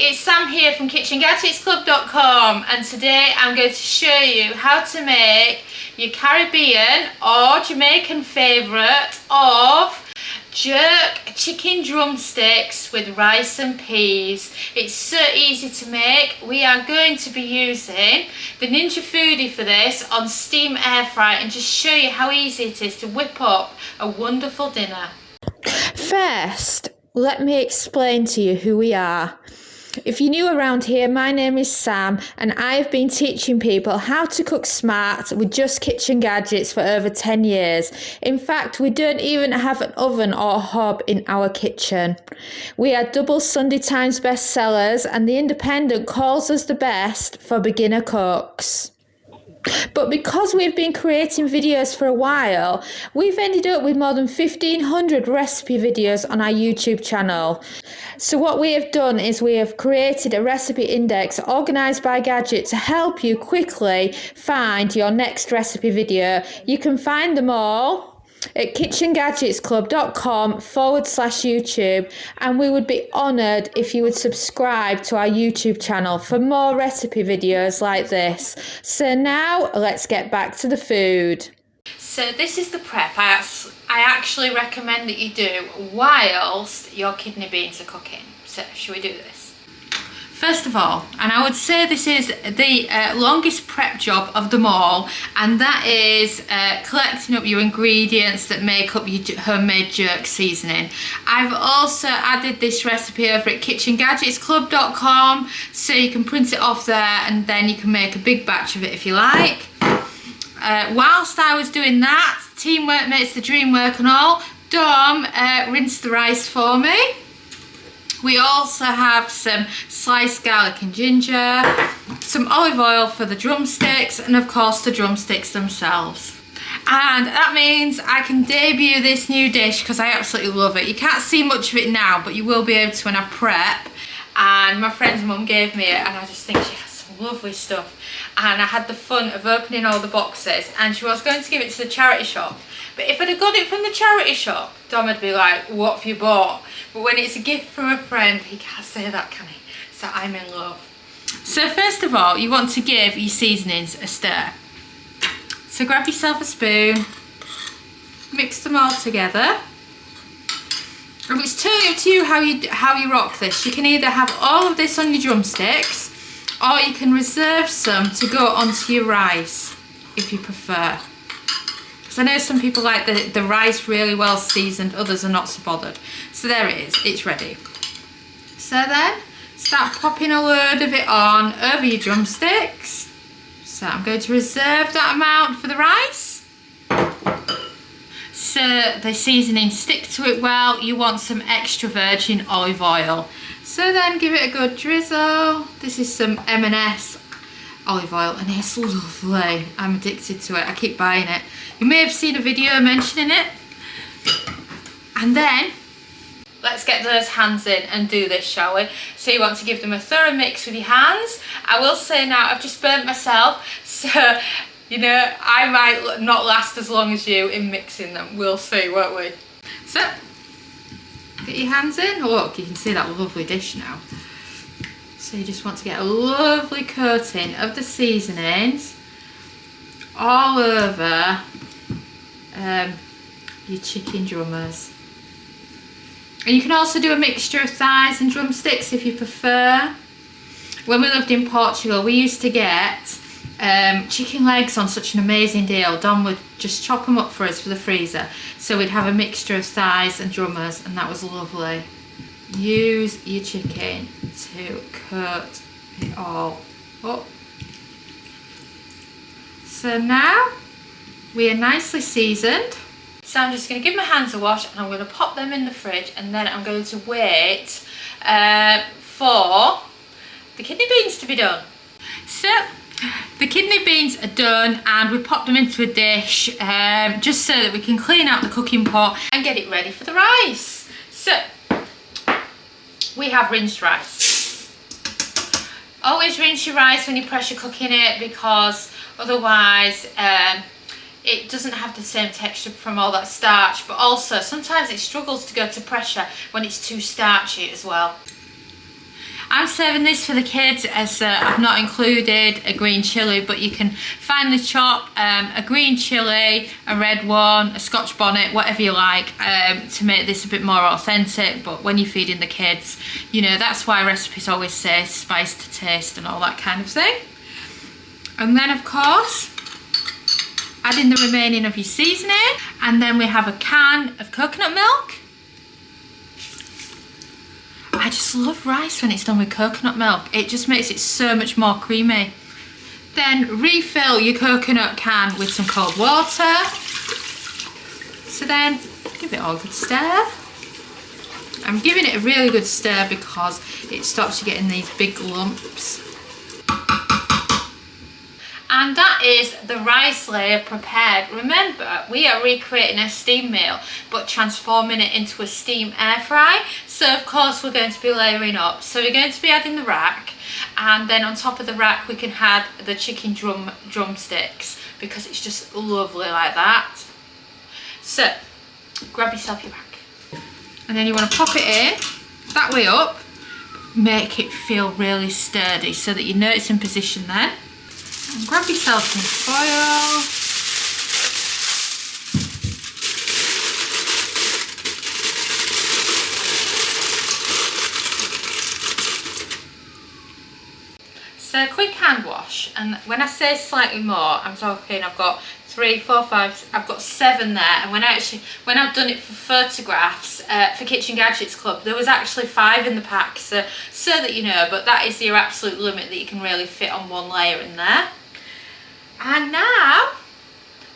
it's Sam here from KitchenGadgetsClub.com, and today I'm going to show you how to make your Caribbean or Jamaican favourite of jerk chicken drumsticks with rice and peas. It's so easy to make. We are going to be using the Ninja Foodi for this on steam air fry and just show you how easy it is to whip up a wonderful dinner. First, let me explain to you who we are. If you're new around here, my name is Sam and I've been teaching people how to cook smart with just kitchen gadgets for over 10 years. In fact, we don't even have an oven or a hob in our kitchen. We are double Sunday Times bestsellers and The Independent calls us the best for beginner cooks. But because we've been creating videos for a while, we've ended up with more than 1,500 recipe videos on our YouTube channel. So what we have done is we have created a recipe index organised by gadget to help you quickly find your next recipe video. You can find them all at KitchenGadgetsClub.com/YouTube, and we would be honoured if you would subscribe to our YouTube channel for more recipe videos like this. So now let's get back to the food. So this is the prep I actually recommend that you do whilst your kidney beans are cooking. So should we do this? First of all, and I would say this is the longest prep job of them all, and that is collecting up your ingredients that make up your homemade jerk seasoning. I've also added this recipe over at KitchenGadgetsClub.com, so you can print it off there and then you can make a big batch of it if you like. Whilst I was doing that, teamwork makes the dream work and all, Dom rinsed the rice for me. We also have some sliced garlic and ginger, some olive oil for the drumsticks, and of course the drumsticks themselves. And that means I can debut this new dish because I absolutely love it. You can't see much of it now, but you will be able to when I prep. And my friend's mum gave me it, and I just think she has some lovely stuff. And I had the fun of opening all the boxes, and she was going to give it to the charity shop. But if I'd have got it from the charity shop, Dom would be like, what have you bought? But when it's a gift from a friend, he can't say that, can he? So I'm in love. So first of all, you want to give your seasonings a stir. So grab yourself a spoon, mix them all together. And it's totally up to you how you rock this. You can either have all of this on your drumsticks, or you can reserve some to go onto your rice, if you prefer. I know some people like the rice really well seasoned, others are not so bothered. So there it is, it's ready. So then, start popping a load of it on over your drumsticks. So I'm going to reserve that amount for the rice. So the seasoning stick to it well. You want some extra virgin olive oil. So then give it a good drizzle. This is some M&S olive oil and it's lovely. I'm addicted to it, I keep buying it. You may have seen a video mentioning it. And then let's get those hands in and do this, shall we? So you want to give them a thorough mix with your hands. I will say now, I've just burnt myself, so you know, I might not last as long as you in mixing them. We'll see, won't we? So, get your hands in. Oh, look, you can see that lovely dish now. So you just want to get a lovely coating of the seasonings all over your chicken drummers. And you can also do a mixture of thighs and drumsticks if you prefer. When we lived in Portugal, we used to get chicken legs on such an amazing deal. Don would just chop them up for us for the freezer. So we'd have a mixture of thighs and drummers, and that was lovely. Use your chicken to coat it all up. So now we are nicely seasoned. So I'm just going to give my hands a wash and I'm going to pop them in the fridge, and then I'm going to wait for the kidney beans to be done. So the kidney beans are done and we pop them into a dish just so that we can clean out the cooking pot and get it ready for the rice. So we have rinsed rice. Always rinse your rice when you're pressure cooking it, because otherwise it doesn't have the same texture from all that starch, but also sometimes it struggles to go to pressure when it's too starchy as well. I'm serving this for the kids as I've not included a green chilli, but you can finely chop a green chilli, a red one, a Scotch bonnet, whatever you like, to make this a bit more authentic. But when you're feeding the kids, you know, that's why recipes always say spice to taste and all that kind of thing. And then of course, adding the remaining of your seasoning, and then we have a can of coconut milk. I just love rice when it's done with coconut milk. It just makes it so much more creamy. Then refill your coconut can with some cold water. So then give it all a good stir. I'm giving it a really good stir because it stops you getting these big lumps. And that is the rice layer prepared. Remember, we are recreating a steam meal, but transforming it into a steam air fry. So of course we're going to be layering up. So we're going to be adding the rack, and then on top of the rack we can add the chicken drumsticks, because it's just lovely like that. So grab yourself your rack, and then you want to pop it in that way up. Make it feel really sturdy so that you know it's in position then. And grab yourself some foil. So a quick hand wash, and when I say slightly more, I'm talking I've got 3, 4, 5, I've got 7 there, and when I've done it for photographs for Kitchen Gadgets Club, there was actually 5 in the pack, so that you know, but that is your absolute limit that you can really fit on one layer in there. And now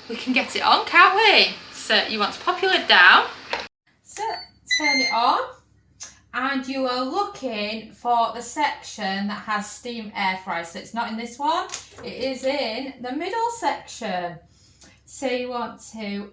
we can get it on, can't we? So you want to pop your lid down, so turn it on, and you are looking for the section that has steam air fry. So it's not in this one, it is in the middle section. So you want to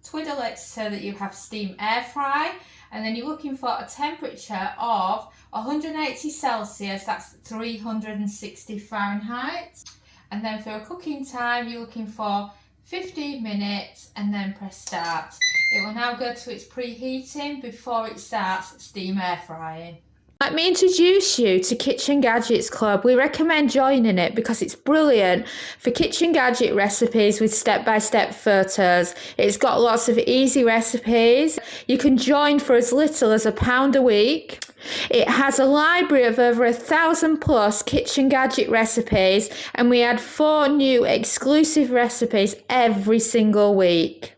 twiddle it so that you have steam air fry, and then you're looking for a temperature of 180 Celsius, that's 360 Fahrenheit. And then for a cooking time, you're looking for 15 minutes, and then press start. It will now go to its preheating before it starts steam air frying. Let me introduce you to Kitchen Gadgets Club. We recommend joining it because it's brilliant for kitchen gadget recipes with step-by-step photos. It's got lots of easy recipes. You can join for as little as £1 a week. It has a library of over 1,000 plus kitchen gadget recipes, and we add 4 new exclusive recipes every single week.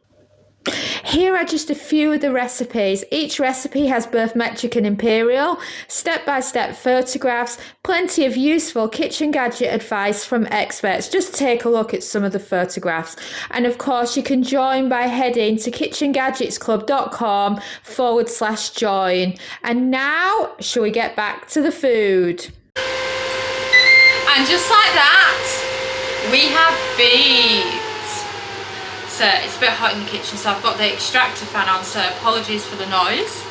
Here are just a few of the recipes. Each recipe has both metric and imperial, step-by-step photographs, plenty of useful kitchen gadget advice from experts. Just take a look at some of the photographs. And of course, you can join by heading to KitchenGadgetsClub.com/join. And now, shall we get back to the food? And just like that, we have beef. So it's a bit hot in the kitchen, so I've got the extractor fan on, so apologies for the noise.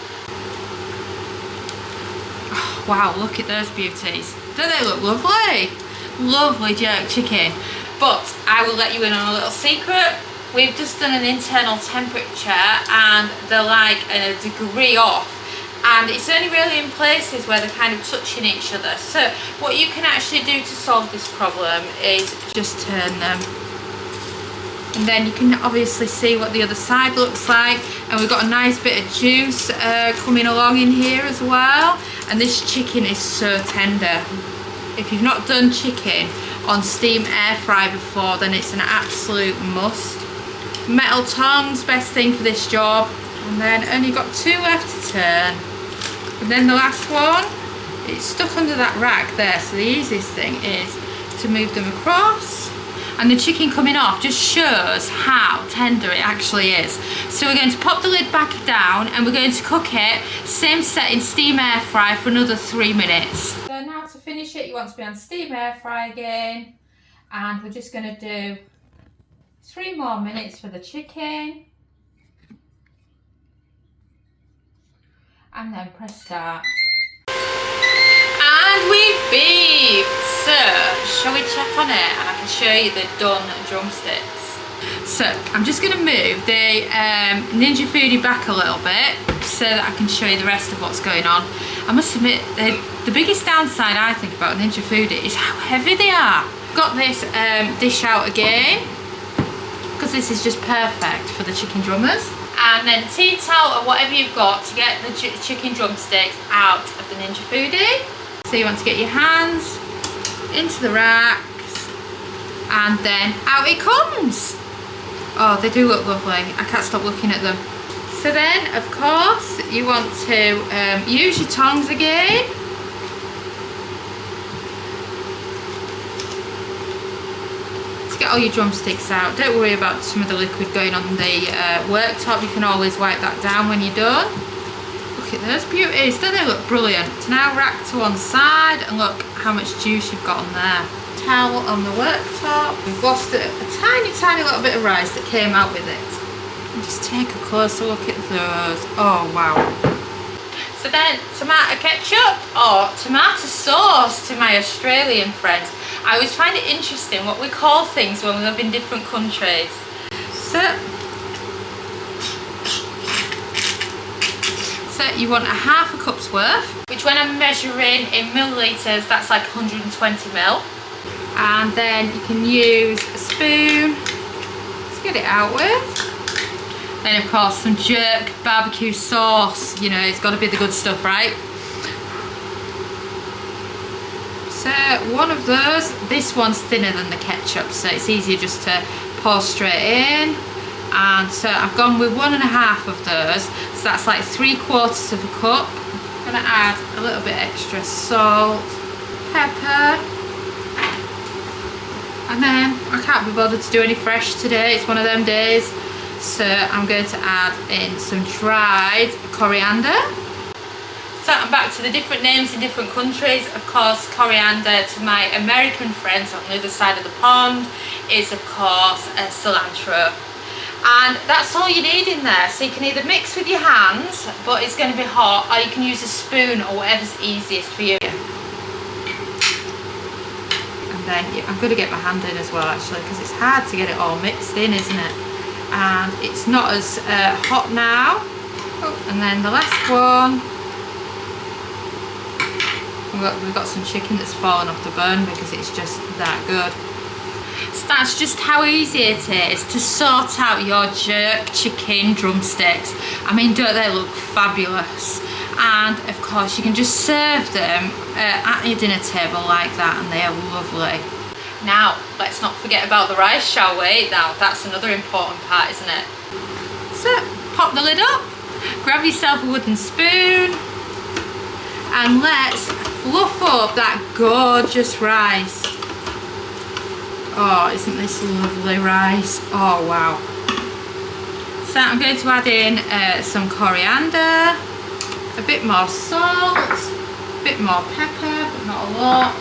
Oh, wow, look at those beauties. Don't they look lovely? Lovely jerk chicken. But I will let you in on a little secret. We've just done an internal temperature and they're like a degree off. And it's only really in places where they're kind of touching each other. So what you can actually do to solve this problem is just turn them. And then you can obviously see what the other side looks like, and we've got a nice bit of juice coming along in here as well. And this chicken is so tender. If you've not done chicken on steam air fry before, then it's an absolute must. Metal tongs, best thing for this job. And then only got 2 left to turn. And then the last one, it's stuck under that rack there, so the easiest thing is to move them across. And the chicken coming off just shows how tender it actually is. So we're going to pop the lid back down, and we're going to cook it, same setting, steam air fry for another 3 minutes. So now to finish it, you want to be on steam air fry again. And we're just going to do 3 more minutes for the chicken. And then press start. And we've beefed. So, shall we check on it, and I can show you the done drumsticks. So, I'm just going to move the Ninja Foodi back a little bit so that I can show you the rest of what's going on. I must admit, the biggest downside I think about Ninja Foodi is how heavy they are. Got this dish out again, because this is just perfect for the chicken drummers. And then tea towel or whatever you've got to get the chicken drumsticks out of the Ninja Foodi. So you want to get your hands into the racks, and then out it comes. Oh, they do look lovely. I can't stop looking at them. So then, of course, you want to use your tongs again. To get all your drumsticks out. Don't worry about some of the liquid going on the worktop. You can always wipe that down when you're done. Look at those beauties. Don't they look brilliant? Now rack to one side, and look how much juice you've got on there. Towel on the worktop. We've lost a tiny little bit of rice that came out with it. And just take a closer look at those. Oh wow. So then tomato ketchup or tomato sauce to my Australian friends. I always find it interesting what we call things when we live in different countries. So you want a half a cup's worth, which when I'm measuring in millilitres, that's like 120 ml. And then you can use a spoon to get it out with. Then of course some jerk barbecue sauce, you know, it's got to be the good stuff, right? So one of those, this one's thinner than the ketchup, so it's easier just to pour straight in. And so I've gone with 1.5 of those, so that's like 3/4 of a cup. I'm gonna add a little bit extra salt, pepper, and then I can't be bothered to do any fresh today, it's one of them days. So I'm going to add in some dried coriander. So I'm back to the different names in different countries. Of course, coriander to my American friends on the other side of the pond is of course cilantro. And that's all you need in there. So you can either mix with your hands, but it's going to be hot, or you can use a spoon or whatever's easiest for you. And then I'm going to get my hand in as well actually, because it's hard to get it all mixed in, isn't it? And it's not as hot now. Oh, and then the last one, we've got some chicken that's fallen off the bone because it's just that good. So that's just how easy it is to sort out your jerk chicken drumsticks. I mean, don't they look fabulous? And of course you can just serve them at your dinner table like that, and they are lovely. Now, let's not forget about the rice, shall we? Now, that's another important part, isn't it? So, pop the lid up, grab yourself a wooden spoon, and let's fluff up that gorgeous rice. Oh, isn't this lovely rice? Oh, wow. So, I'm going to add in some coriander, a bit more salt, a bit more pepper, but not a lot.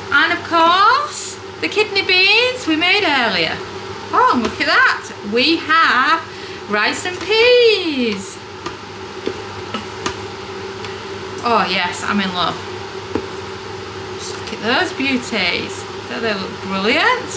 And of course, the kidney beans we made earlier. Oh, and look at that. We have rice and peas. Oh yes, I'm in love. Just look at those beauties. Don't they look brilliant?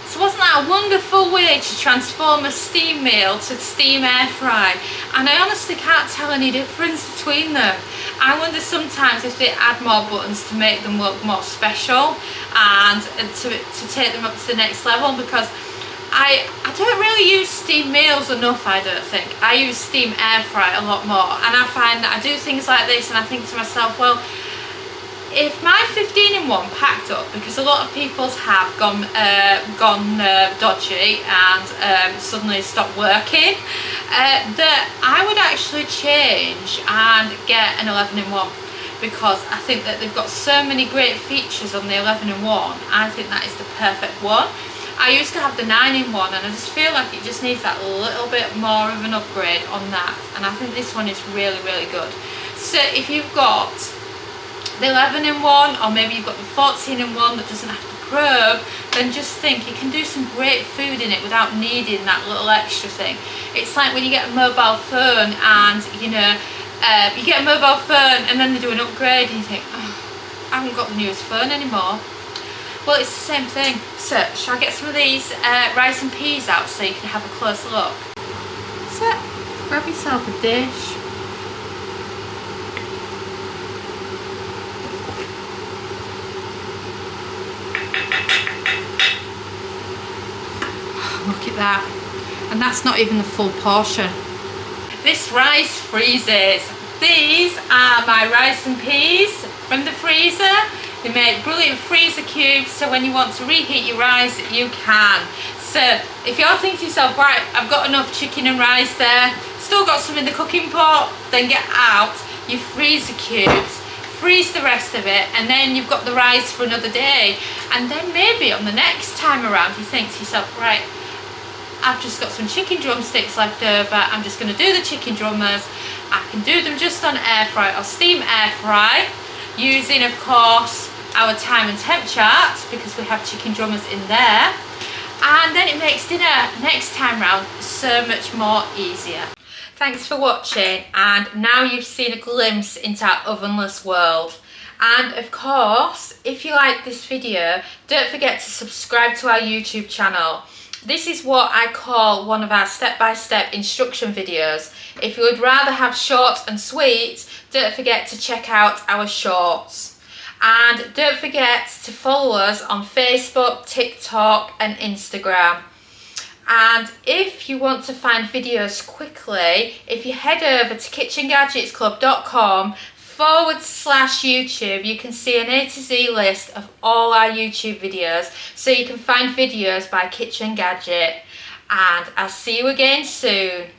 So wasn't that a wonderful way to transform a steam meal to steam air fry? And I honestly can't tell any difference between them. I wonder sometimes if they add more buttons to make them look more special and to take them up to the next level, because I don't really use steam meals enough, I don't think. I use steam air fry a lot more, and I find that I do things like this and I think to myself, well, if my 15-in-1 packed up, because a lot of people's have gone dodgy and suddenly stopped working, that I would actually change and get an 11-in-1, because I think that they've got so many great features on the 11-in-1. I think that is the perfect one. I used to have the 9-in-1 and I just feel like it just needs that little bit more of an upgrade on that, and I think this one is really, really good. So if you've got the 11-in-1, or maybe you've got the 14-in-1 that doesn't have to probe, then just think you can do some great food in it without needing that little extra thing. It's like when you get a mobile phone and you know, you get a mobile phone and then they do an upgrade and you think, oh, I haven't got the newest phone anymore. Well, it's the same thing. So shall I get some of these rice and peas out so you can have a closer look? So grab yourself a dish. that. And that's not even the full portion. This rice freezes. These are my rice and peas from the freezer. They make brilliant freezer cubes, so when you want to reheat your rice, you can. So if you're thinking to yourself, right, I've got enough chicken and rice there, still got some in the cooking pot, then get out your freezer cubes, freeze the rest of it, and then you've got the rice for another day. And then maybe on the next time around, you think to yourself, right, I've just got some chicken drumsticks left over, I'm just going to do the chicken drummers. I can do them just on air fry or steam air fry, using of course our time and temp charts, because we have chicken drummers in there. And then it makes dinner next time round so much more easier. Thanks for watching, and now you've seen a glimpse into our ovenless world. And of course, if you like this video, don't forget to subscribe to our YouTube channel. This is what I call one of our step-by-step instruction videos. If you would rather have short and sweet, don't forget to check out our shorts. And don't forget to follow us on Facebook, TikTok and Instagram. And if you want to find videos quickly, if you head over to KitchenGadgetsClub.com/YouTube, you can see an A to Z list of all our YouTube videos, so you can find videos by Kitchen Gadget. And I'll see you again soon.